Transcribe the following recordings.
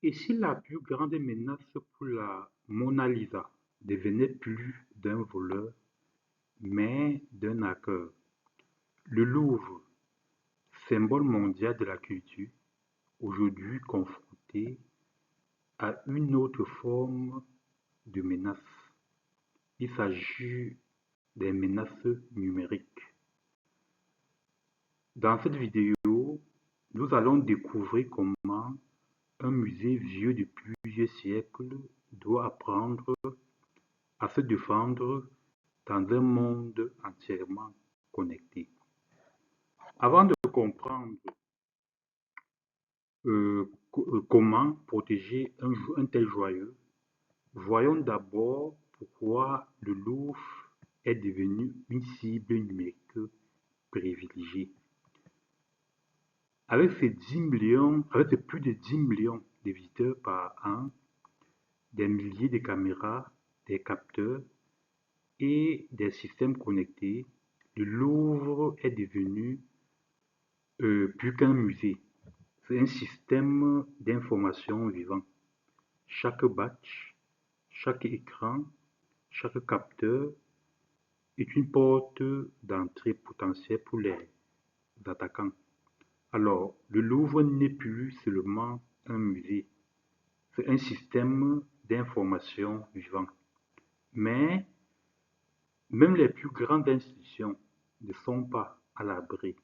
Et si la plus grande menace pour la Mona Lisa devenait plus d'un voleur, mais d'un hacker? Le Louvre, symbole mondial de la culture, aujourd'hui confronté à une autre forme de menace. Il s'agit des menaces numériques. Dans cette vidéo, nous allons découvrir comment un musée vieux de plusieurs siècles doit apprendre à se défendre dans un monde entièrement connecté. Avant de comprendre comment protéger un tel joyau, voyons d'abord pourquoi le Louvre est devenu une cible numérique privilégiée. Avec ses plus de 10 millions de visiteurs par an, des milliers de caméras, des capteurs et des systèmes connectés, le Louvre est devenu plus qu'un musée. C'est un système d'information vivant. Chaque batch, chaque écran, chaque capteur est une porte d'entrée potentielle pour les attaquants. Alors, le Louvre n'est plus seulement un musée, c'est un système d'information vivant. Mais même les plus grandes institutions ne sont pas à l'abri.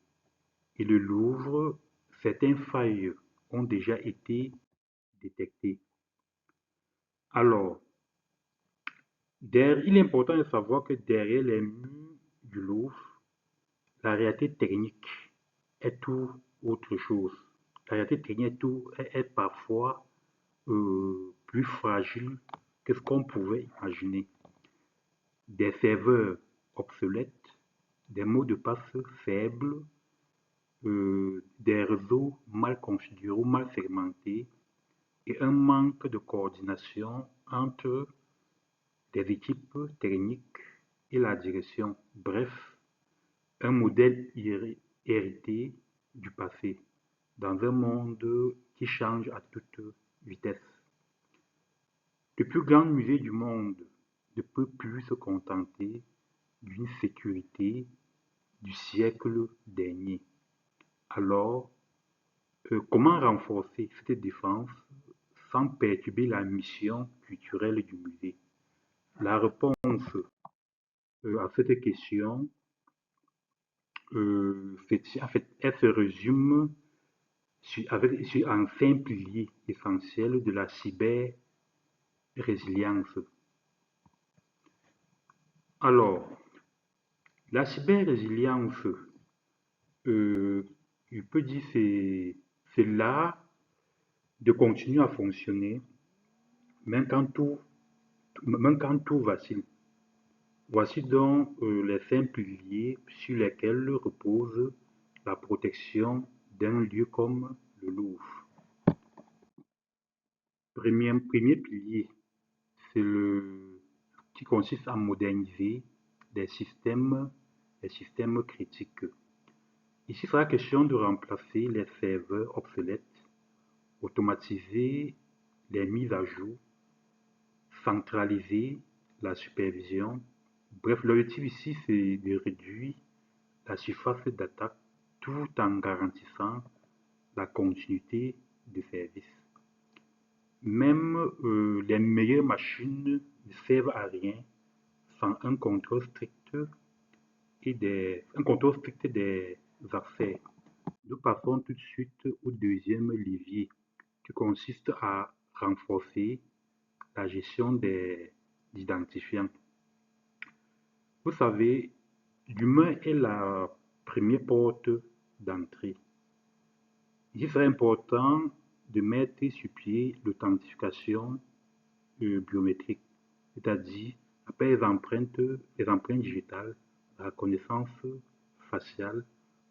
Et le Louvre, certaines failles ont déjà été détectées. Alors, il est important de savoir que derrière les murs du Louvre, la réalité technique est tout autre chose. La réalité technique est parfois plus fragile que ce qu'on pouvait imaginer. Des serveurs obsolètes, des mots de passe faibles, des réseaux mal configurés ou mal segmentés et un manque de coordination entre des équipes techniques et la direction. Bref, un modèle hérité du passé dans un monde qui change à toute vitesse. Le plus grand musée du monde ne peut plus se contenter d'une sécurité du siècle dernier. Alors, comment renforcer cette défense sans perturber la mission culturelle du musée? La réponse à cette question, elle se résume sur un simple pilier essentiel de la cyber-résilience. Alors, la cyber-résilience, je peux dire, c'est l'art de continuer à fonctionner même quand tout vacille. Voici donc les 5 piliers sur lesquels repose la protection d'un lieu comme le Louvre. Premier pilier, c'est le qui consiste à moderniser les systèmes critiques. Ici, il sera question de remplacer les serveurs obsolètes, automatiser les mises à jour, centraliser la supervision. Bref, l'objectif ici, c'est de réduire la surface d'attaque tout en garantissant la continuité de service. Même les meilleures machines ne servent à rien sans un contrôle strict des accès. Nous passons tout de suite au deuxième levier qui consiste à renforcer la gestion des identifiants. Vous savez, l'humain est la première porte d'entrée. Il serait important de mettre sur pied l'authentification biométrique, c'est-à-dire après les empreintes digitales, la reconnaissance faciale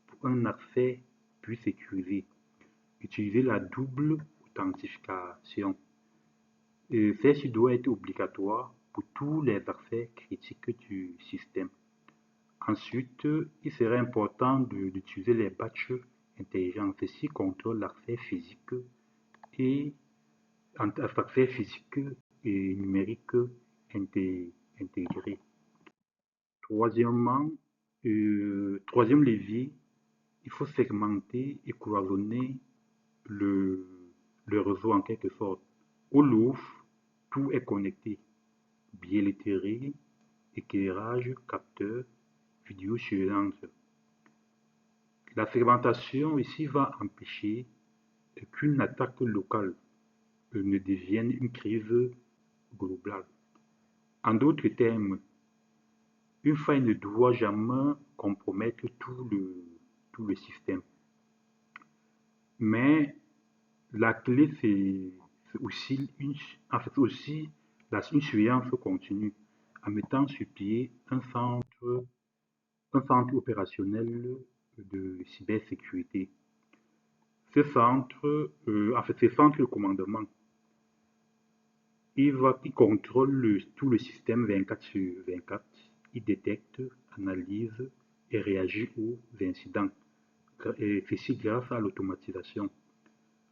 pour un accès plus sécurisé. Utiliser la double authentification. Celle-ci doit être obligatoire pour tous les accès critiques du système. Ensuite, il serait important d'utiliser les batchs intelligents. Ceci contrôle l'accès physique et facteurs physiques et numériques intégrés. Troisièmement, troisième levier, il faut segmenter et cloisonner le, le réseau en quelque sorte. Au Louvre, tout est connecté. Billetterie, éclairage, capteur, vidéosurveillance. La segmentation ici va empêcher qu'une attaque locale ne devienne une crise globale. En d'autres termes, une faille ne doit jamais compromettre tout le système. Mais la clé, c'est aussi une surveillance continue en mettant sur pied un centre opérationnel de cybersécurité. Ces centres de commandement, il contrôle tout le système 24 sur 24. Il détecte, analyse et réagit aux incidents. Et ceci grâce à l'automatisation.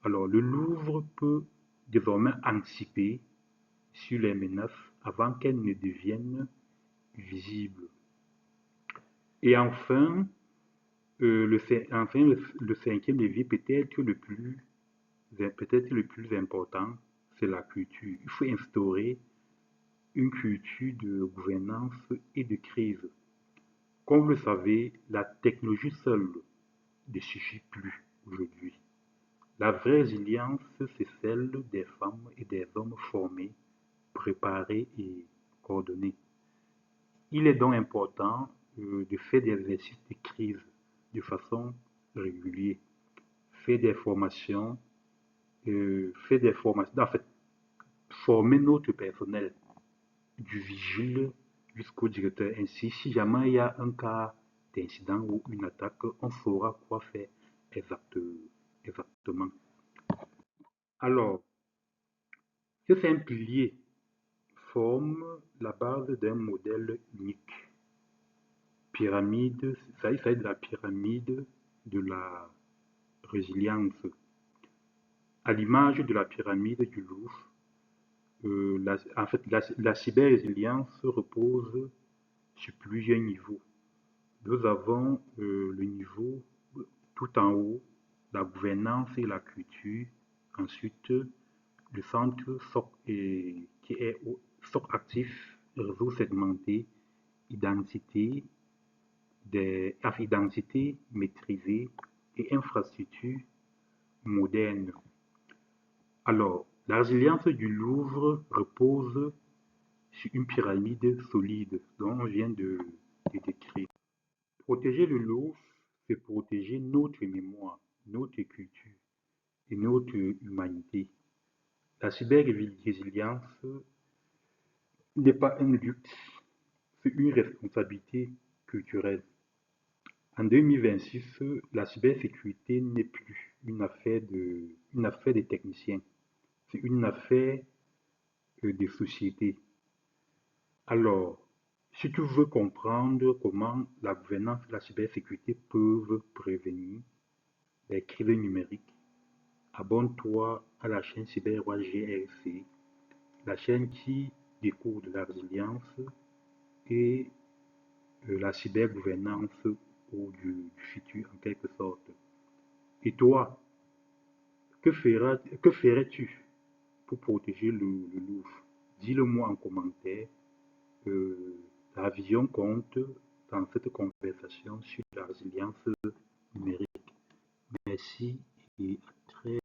Alors, le Louvre peut désormais anticiper sur les menaces avant qu'elles ne deviennent visibles. Et enfin, le cinquième levier, peut-être le plus important, c'est la culture. Il faut instaurer une culture de gouvernance et de crise. Comme vous le savez, la technologie seule ne suffit plus aujourd'hui. La vraie résilience, c'est celle des femmes et des hommes formés, préparés et coordonnés. Il est donc important de faire des exercices de crise de façon régulière, faire des formations, en fait, former notre personnel du vigile jusqu'au directeur. Ainsi, si jamais il y a un cas d'incident ou une attaque, on saura quoi faire exactement. Alors, ces cinq piliers forment la base d'un modèle unique. Pyramide, ça il s'agit de la pyramide de la résilience. À l'image de la pyramide du Louvre, la cyber-résilience repose sur plusieurs niveaux. Nous avons le niveau tout en haut, la gouvernance et la culture. Ensuite, le centre SOC qui est au SOC actif, réseau segmenté, identité, identité maîtrisée et infrastructure moderne. Alors, la résilience du Louvre repose sur une pyramide solide dont on vient de décrire. Protéger le Louvre, c'est protéger notre mémoire, notre culture et notre humanité. La cyber-résilience n'est pas un luxe, c'est une responsabilité culturelle. En 2026, la cybersécurité n'est plus une affaire des techniciens, c'est une affaire des sociétés. Alors, si tu veux comprendre comment la gouvernance et la cybersécurité peuvent prévenir les crises numériques, abonne-toi à la chaîne CyberWatch GRC, la chaîne qui découvre de la résilience et la cybergouvernance ou du futur en quelque sorte. Et toi, que ferais-tu pour protéger le Louvre? Dis-le-moi en commentaire. Euh, la vision compte dans cette conversation sur la résilience numérique. Merci et à très